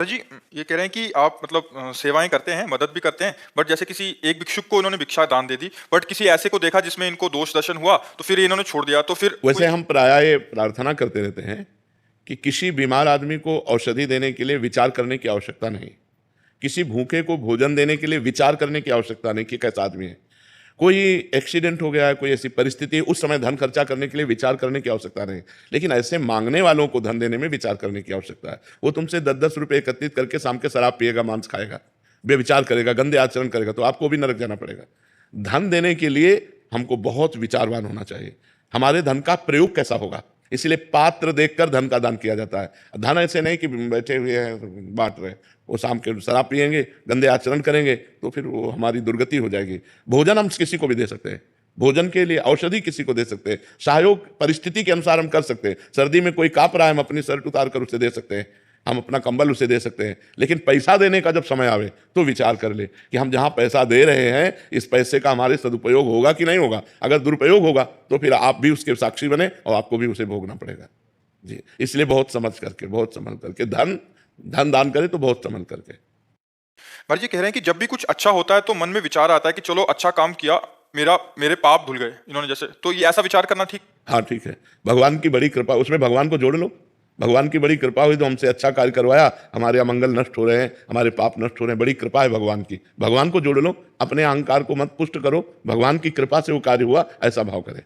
जी, ये कह रहे हैं कि आप मतलब सेवाएँ करते हैं, मदद भी करते हैं, बट जैसे किसी एक भिक्षुक को इन्होंने भिक्षा दान दे दी, बट किसी ऐसे को देखा जिसमें इनको दोष दर्शन हुआ, तो फिर इन्होंने छोड़ दिया, तो फिर वैसे कोई हम प्रायः ये प्रार्थना करते रहते हैं कि किसी बीमार आदमी को औषधि देने के लिए विचार करने की आवश्यकता नहीं। किसी भूखे को भोजन देने के लिए विचार करने की आवश्यकता नहीं कि कैसा आदमी है। कोई एक्सीडेंट हो गया है, कोई ऐसी परिस्थिति है, उस समय धन खर्चा करने के लिए विचार करने की आवश्यकता नहीं। लेकिन ऐसे मांगने वालों को धन देने में विचार करने की आवश्यकता है। वो तुमसे 10-10 रुपए एकत्रित करके शाम के शराब पिएगा, मांस खाएगा, व्यभिचार करेगा, गंदे आचरण करेगा, तो आपको भी नरक जाना पड़ेगा। धन देने के लिए हमको बहुत विचारवान होना चाहिए। हमारे धन का प्रयोग कैसा होगा, इसलिए पात्र देखकर धन का दान किया जाता है। धन ऐसे नहीं कि बैठे हुए हैं बांट रहे, वो शाम के शराब पिएंगे, गंदे आचरण करेंगे, तो फिर वो हमारी दुर्गति हो जाएगी। भोजन हम किसी को भी दे सकते हैं, भोजन के लिए औषधि किसी को दे सकते हैं, सहयोग परिस्थिति के अनुसार हम कर सकते हैं। सर्दी में कोई कांप रहा है, हम अपनी शर्ट उतार कर उसे दे सकते हैं, हम अपना कंबल उसे दे सकते हैं। लेकिन पैसा देने का जब समय आवे तो विचार कर ले कि हम जहां पैसा दे रहे हैं, इस पैसे का हमारे सदुपयोग होगा कि नहीं होगा। अगर दुरुपयोग होगा तो फिर आप भी उसके साक्षी बने और आपको भी उसे भोगना पड़ेगा। जी, इसलिए बहुत समझ करके, बहुत संभल करके धन धन दान करे, तो बहुत संभल करके। महाराज जी कह रहे हैं कि जब भी कुछ अच्छा होता है, तो मन में विचार आता है कि चलो अच्छा काम किया, मेरे पाप धुल गए इन्होंने जैसे, तो ये ऐसा विचार करना ठीक? हाँ, ठीक है। भगवान की बड़ी कृपा, उसमें भगवान को जोड़ लो। भगवान की बड़ी कृपा हुई तो हमसे अच्छा कार्य करवाया, हमारे अमंगल नष्ट हो रहे हैं, हमारे पाप नष्ट हो रहे हैं, बड़ी कृपा है भगवान की। भगवान को जोड़ लो, अपने अहंकार को मत पुष्ट करो, भगवान की कृपा से वो कार्य हुआ, ऐसा भाव करें।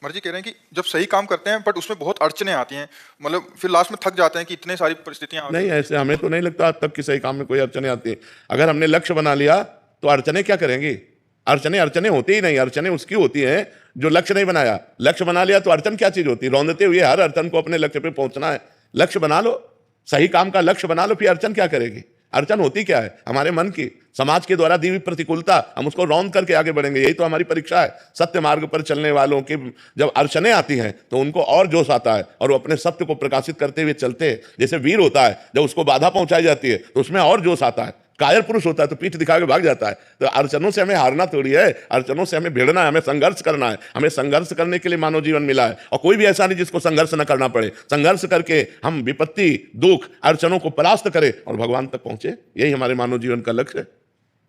महाराज जी कह रहे हैं कि जब सही काम करते हैं, बट उसमें बहुत अड़चने आती हैं, मतलब फिर लास्ट में थक जाते हैं कि इतने सारी परिस्थितियां आ नहीं, गई। ऐसे हमें तो नहीं लगता आज तक कि सही काम में कोई अड़चने आती है। अगर हमने लक्ष्य बना लिया तो अड़चने क्या करेंगी? अड़चने अड़चने होती ही नहीं। अड़चने उसकी होती हैं जो लक्ष्य नहीं बनाया। लक्ष्य बना लिया तो अड़चन क्या चीज होती है? रौंदते हुए हर अड़चन को अपने लक्ष्य पे पहुंचना है। लक्ष्य बना लो, सही काम का लक्ष्य बना लो, फिर अड़चन क्या करेगी? अड़चन होती क्या है? हमारे मन की, समाज के द्वारा दी हुई प्रतिकूलता, हम उसको रौंद करके आगे बढ़ेंगे। यही तो हमारी परीक्षा है। सत्य मार्ग पर चलने वालों की जब अड़चनें आती हैं तो उनको और जोश आता है और वो अपने सत्य को प्रकाशित करते हुए चलते हैं। जैसे वीर होता है, जब उसको बाधा पहुंचाई जाती है तो उसमें और जोश आता है। कायर पुरुष होता है तो पीठ दिखा के भाग जाता है। तो अड़चनों से हमें हारना थोड़ी है, अड़चनों से हमें भिड़ना है, हमें संघर्ष करना है। हमें संघर्ष करने के लिए मानव जीवन मिला है और कोई भी ऐसा नहीं जिसको संघर्ष न करना पड़े। संघर्ष करके हम विपत्ति, दुख, अड़चनों को परास्त करें और भगवान तक पहुंचे। यही हमारे मानव जीवन का लक्ष्य है।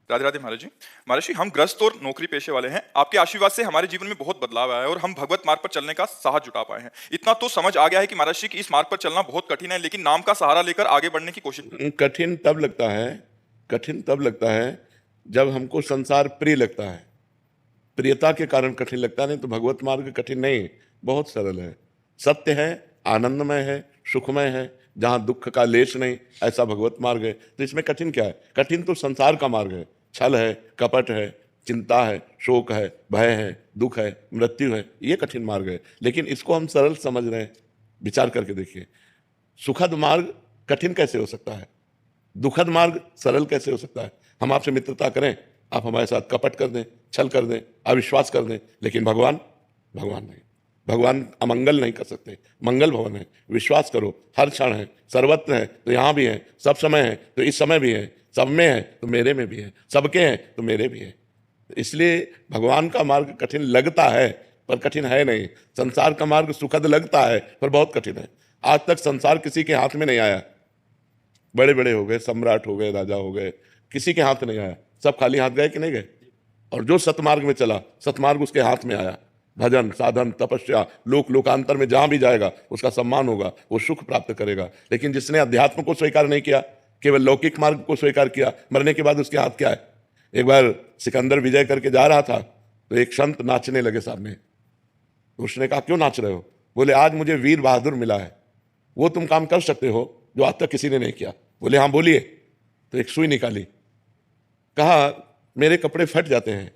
राधे राधे महाराज जी। महाराज जी, हम ग्रस्त और नौकरी पेशे वाले हैं, आपके आशीर्वाद से हमारे जीवन में बहुत बदलाव आया है और हम भगवत मार्ग पर चलने का साहस जुटा पाए हैं। इतना तो समझ आ गया है कि महाराज जी की इस मार्ग पर चलना बहुत कठिन है, लेकिन नाम का सहारा लेकर आगे बढ़ने की कोशिश करें। कठिन तब लगता है, कठिन तब लगता है जब हमको संसार प्रिय लगता है। प्रियता के कारण कठिन लगता है, नहीं तो भगवत मार्ग कठिन नहीं, बहुत सरल है, सत्य है, आनंदमय है, सुखमय है, जहां दुख का लेश नहीं, ऐसा भगवत मार्ग है। तो इसमें कठिन क्या है? कठिन तो संसार का मार्ग है। छल है, कपट है, चिंता है, शोक है, भय है, दुख है, मृत्यु है, ये कठिन मार्ग है। लेकिन इसको हम सरल समझ रहे हैं। विचार करके देखिए, सुखद मार्ग कठिन कैसे हो सकता है? दुखद मार्ग सरल कैसे हो सकता है? हम आपसे मित्रता करें, आप हमारे साथ कपट कर दें, छल कर दें, अविश्वास कर दें, लेकिन भगवान, भगवान नहीं। भगवान अमंगल नहीं कर सकते, मंगल भवन है। विश्वास करो, हर क्षण है, सर्वत्र है तो यहाँ भी है, सब समय है तो इस समय भी है, सब में है तो मेरे में भी है, सबके हैं तो मेरे भी है। इसलिए भगवान का मार्ग कठिन लगता है पर कठिन है नहीं। संसार का मार्ग सुखद लगता है पर बहुत कठिन है। आज तक संसार किसी के हाथ में नहीं आया। बड़े बड़े हो गए, सम्राट हो गए, राजा हो गए, किसी के हाथ नहीं आया। सब खाली हाथ गए कि नहीं गए? और जो सतमार्ग में चला, सतमार्ग उसके हाथ में आया। भजन, साधन, तपस्या, लोक लोकांतर में जहां भी जाएगा उसका सम्मान होगा, वो सुख प्राप्त करेगा। लेकिन जिसने अध्यात्म को स्वीकार नहीं किया, केवल लौकिक मार्ग को स्वीकार किया, मरने के बाद उसके हाथ क्या है? एक बार सिकंदर विजय करके जा रहा था तो एक संत नाचने लगे सामने। तो उसने कहा, क्यों नाच रहे हो? बोले, आज मुझे वीर बहादुर मिला है, वो तुम काम कर सकते हो जो आज तक किसी ने नहीं किया। बोले, हाँ बोलिए। तो एक सुई निकाली, कहा, मेरे कपड़े फट जाते हैं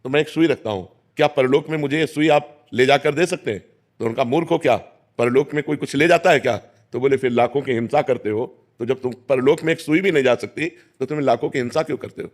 तो मैं एक सुई रखता हूं, क्या परलोक में मुझे ये सुई आप ले जाकर दे सकते हैं? तो उनका, मूर्ख हो क्या, परलोक में कोई कुछ ले जाता है क्या? तो बोले, फिर लाखों की हिंसा करते हो, तो जब तुम परलोक में एक सुई भी नहीं जा सकती तो तुम्हें लाखों की हिंसा क्यों करते हो?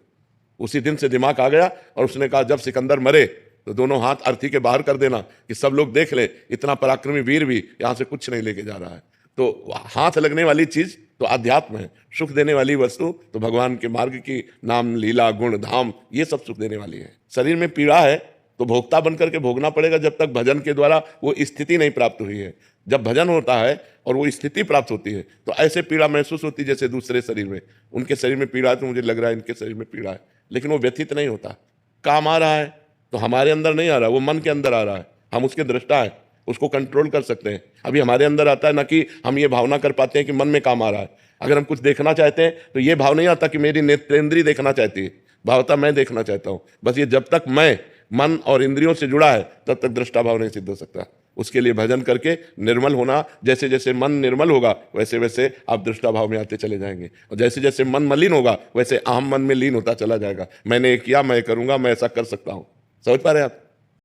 उसी दिन से दिमाग आ गया और उसने कहा, जब सिकंदर मरे तो दोनों हाथ अर्थी के बाहर कर देना कि सब लोग देख ले, इतना पराक्रमी वीर भी यहां से कुछ नहीं लेके जा रहा है। तो हाथ लगने वाली चीज तो अध्यात्म है, सुख देने वाली वस्तु तो भगवान के मार्ग की नाम, लीला, गुण, धाम, ये सब सुख देने वाली है। शरीर में पीड़ा है तो भोक्ता बनकर के भोगना पड़ेगा जब तक भजन के द्वारा वो स्थिति नहीं प्राप्त हुई है। जब भजन होता है और वो स्थिति प्राप्त होती है, तो ऐसे पीड़ा महसूस होती है जैसे दूसरे शरीर में। उनके शरीर में पीड़ा है तो मुझे लग रहा है इनके शरीर में पीड़ा है, लेकिन वो व्यथित नहीं होता। काम आ रहा है तो हमारे अंदर नहीं आ रहा, वो मन के अंदर आ रहा है, हम उसके दृष्टा है, उसको कंट्रोल कर सकते हैं। अभी हमारे अंदर आता है ना कि हम ये भावना कर पाते हैं कि मन में काम आ रहा है। अगर हम कुछ देखना चाहते हैं तो ये भाव नहीं आता कि मेरी नेत्रेंद्रिय देखना चाहती है, भावता मैं देखना चाहता हूं। बस ये जब तक मैं मन और इंद्रियों से जुड़ा है तब तक दृष्टा भाव नहीं सिद्ध हो सकता। उसके लिए भजन करके निर्मल होना, जैसे जैसे मन निर्मल होगा वैसे वैसे आप दृष्टा भाव में आते चले जाएंगे, और जैसे जैसे मन मलिन होगा वैसे अहम मन में लीन होता चला जाएगा। मैंने ये किया, मैं करूंगा, मैं ऐसा कर सकता हूं। समझ पा रहे हैं आप?